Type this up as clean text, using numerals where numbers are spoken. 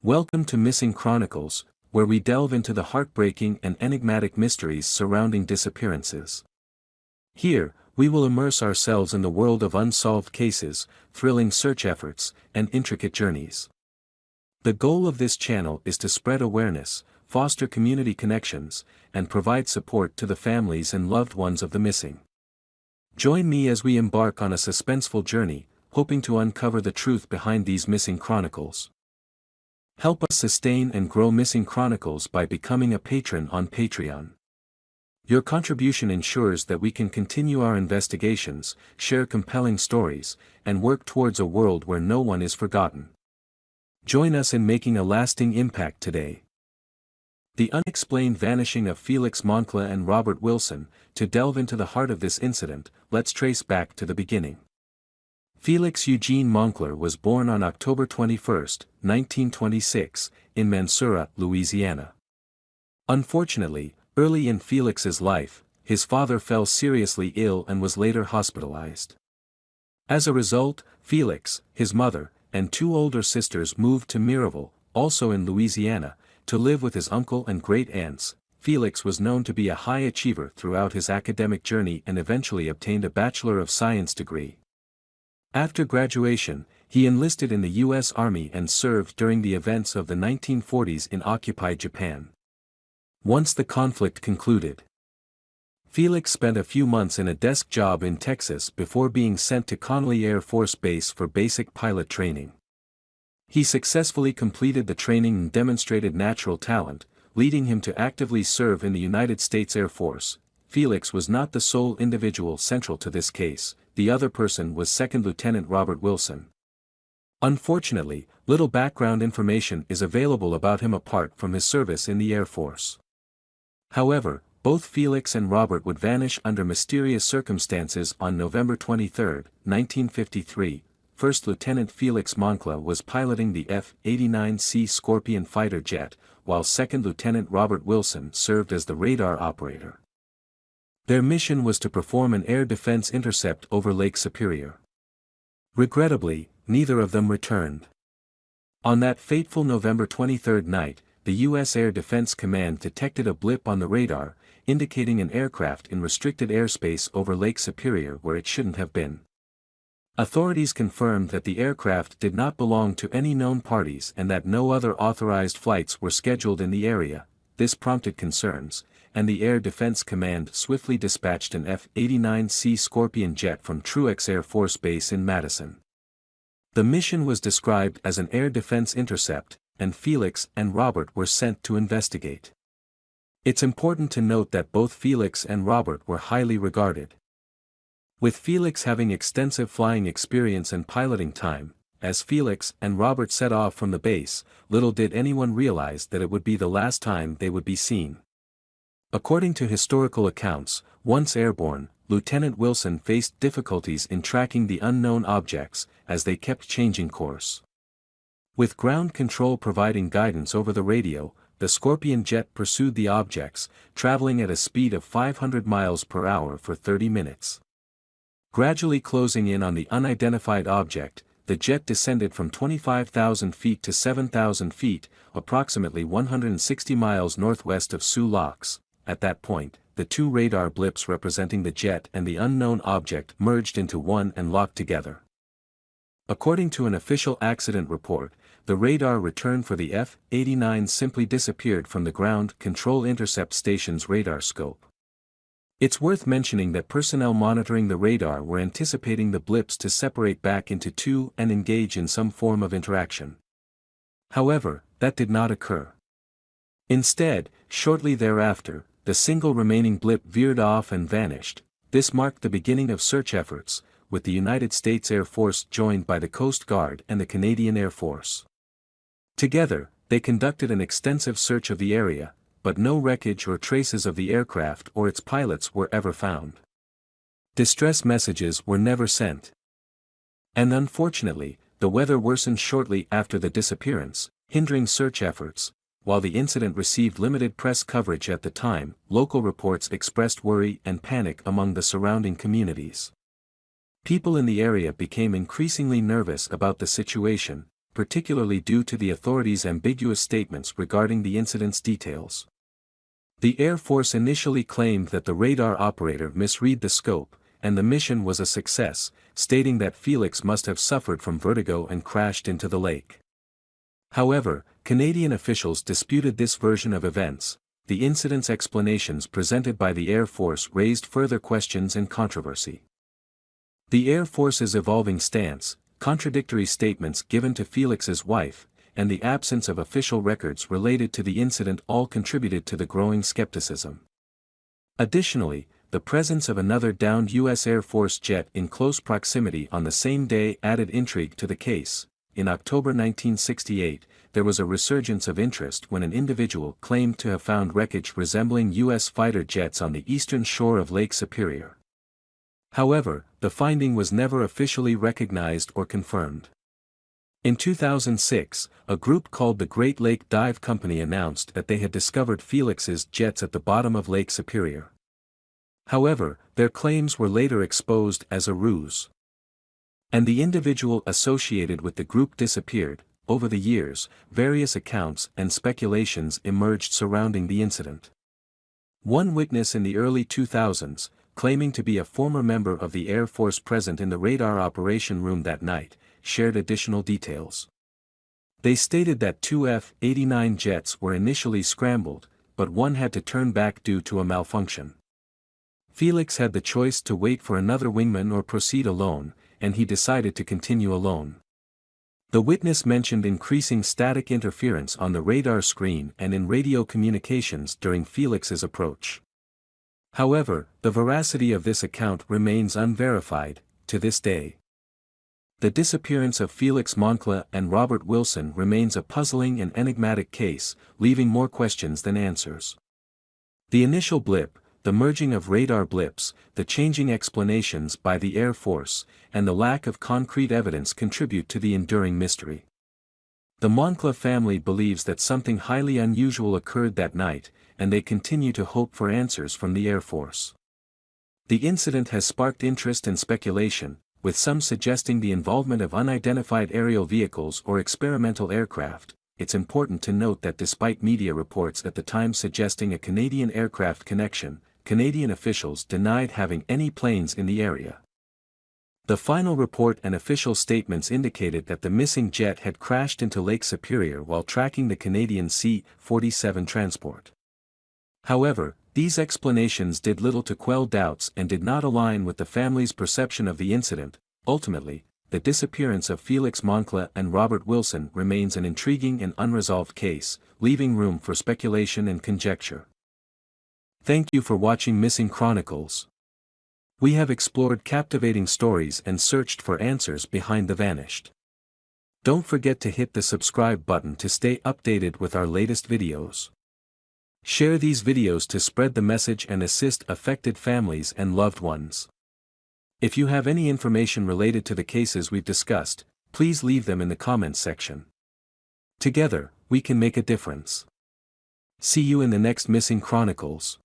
Welcome to Missing Chronicles, where we delve into the heartbreaking and enigmatic mysteries surrounding disappearances. Here, we will immerse ourselves in the world of unsolved cases, thrilling search efforts, and intricate journeys. The goal of this channel is to spread awareness, foster community connections, and provide support to the families and loved ones of the missing. Join me as we embark on a suspenseful journey, hoping to uncover the truth behind these missing chronicles. Help us sustain and grow Missing Chronicles by becoming a patron on Patreon. Your contribution ensures that we can continue our investigations, share compelling stories, and work towards a world where no one is forgotten. Join us in making a lasting impact today. The unexplained vanishing of Felix Moncla and Robert Wilson. To delve into the heart of this incident, let's trace back to the beginning. Felix Eugene Moncla was born on October 21, 1926, in Mansura, Louisiana. Unfortunately, early in Felix's life, his father fell seriously ill and was later hospitalized. As a result, Felix, his mother, and two older sisters moved to Mirabel, also in Louisiana, to live with his uncle and great-aunts. Felix was known to be a high achiever throughout his academic journey and eventually obtained a Bachelor of Science degree. After graduation, he enlisted in the U.S. Army and served during the events of the 1940s in occupied Japan. Once the conflict concluded, Felix spent a few months in a desk job in Texas before being sent to Connally Air Force Base for basic pilot training. He successfully completed the training and demonstrated natural talent, leading him to actively serve in the United States Air Force. Felix was not the sole individual central to this case. The other person was Second Lieutenant Robert Wilson. Unfortunately, little background information is available about him apart from his service in the Air Force. However, both Felix and Robert would vanish under mysterious circumstances on November 23, 1953. First Lieutenant Felix Moncla was piloting the F-89C Scorpion fighter jet, while Second Lieutenant Robert Wilson served as the radar operator. Their mission was to perform an air defense intercept over Lake Superior. Regrettably, neither of them returned. On that fateful November 23 night, the U.S. Air Defense Command detected a blip on the radar, indicating an aircraft in restricted airspace over Lake Superior where it shouldn't have been. Authorities confirmed that the aircraft did not belong to any known parties and that no other authorized flights were scheduled in the area. This prompted concerns, and the Air Defense Command swiftly dispatched an F-89C Scorpion jet from Truex Air Force Base in Madison. The mission was described as an air defense intercept, and Felix and Robert were sent to investigate. It's important to note that both Felix and Robert were highly regarded. With Felix having extensive flying experience and piloting time, as Felix and Robert set off from the base, little did anyone realize that it would be the last time they would be seen. According to historical accounts, once airborne, Lieutenant Wilson faced difficulties in tracking the unknown objects, as they kept changing course. With ground control providing guidance over the radio, the Scorpion jet pursued the objects, traveling at a speed of 500 miles per hour for 30 minutes. Gradually closing in on the unidentified object, the jet descended from 25,000 feet to 7,000 feet, approximately 160 miles northwest of Sioux Locks. At that point, the two radar blips representing the jet and the unknown object merged into one and locked together. According to an official accident report, the radar return for the F-89 simply disappeared from the Ground Control Intercept Station's radar scope. It's worth mentioning that personnel monitoring the radar were anticipating the blips to separate back into two and engage in some form of interaction. However, that did not occur. Instead, shortly thereafter, the single remaining blip veered off and vanished. This marked the beginning of search efforts, with the United States Air Force joined by the Coast Guard and the Canadian Air Force. Together, they conducted an extensive search of the area, but no wreckage or traces of the aircraft or its pilots were ever found. Distress messages were never sent. And unfortunately, the weather worsened shortly after the disappearance, hindering search efforts. While the incident received limited press coverage at the time, local reports expressed worry and panic among the surrounding communities. People in the area became increasingly nervous about the situation, particularly due to the authorities' ambiguous statements regarding the incident's details. The Air Force initially claimed that the radar operator misread the scope, and the mission was a success, stating that Felix must have suffered from vertigo and crashed into the lake. However, Canadian officials disputed this version of events. The incident's explanations presented by the Air Force raised further questions and controversy. The Air Force's evolving stance, contradictory statements given to Felix's wife, and the absence of official records related to the incident all contributed to the growing skepticism. Additionally, the presence of another downed U.S. Air Force jet in close proximity on the same day added intrigue to the case. In October 1968, there was a resurgence of interest when an individual claimed to have found wreckage resembling U.S. fighter jets on the eastern shore of Lake Superior. However, the finding was never officially recognized or confirmed. In 2006, a group called the Great Lake Dive Company announced that they had discovered Felix's jets at the bottom of Lake Superior. However, their claims were later exposed as a ruse, and the individual associated with the group disappeared. Over the years, various accounts and speculations emerged surrounding the incident. One witness in the early 2000s, claiming to be a former member of the Air Force present in the radar operation room that night, shared additional details. They stated that two F-89 jets were initially scrambled, but one had to turn back due to a malfunction. Felix had the choice to wait for another wingman or proceed alone, and he decided to continue alone. The witness mentioned increasing static interference on the radar screen and in radio communications during Felix's approach. However, the veracity of this account remains unverified, to this day. The disappearance of Felix Moncla and Robert Wilson remains a puzzling and enigmatic case, leaving more questions than answers. The initial blip, the merging of radar blips, the changing explanations by the Air Force, and the lack of concrete evidence contribute to the enduring mystery. The Moncla family believes that something highly unusual occurred that night, and they continue to hope for answers from the Air Force. The incident has sparked interest and speculation, with some suggesting the involvement of unidentified aerial vehicles or experimental aircraft. It's important to note that despite media reports at the time suggesting a Canadian aircraft connection, Canadian officials denied having any planes in the area. The final report and official statements indicated that the missing jet had crashed into Lake Superior while tracking the Canadian C-47 transport. However, these explanations did little to quell doubts and did not align with the family's perception of the incident. Ultimately, the disappearance of Felix Moncla and Robert Wilson remains an intriguing and unresolved case, leaving room for speculation and conjecture. Thank you for watching Missing Chronicles. We have explored captivating stories and searched for answers behind the vanished. Don't forget to hit the subscribe button to stay updated with our latest videos. Share these videos to spread the message and assist affected families and loved ones. If you have any information related to the cases we've discussed, please leave them in the comments section. Together, we can make a difference. See you in the next Missing Chronicles.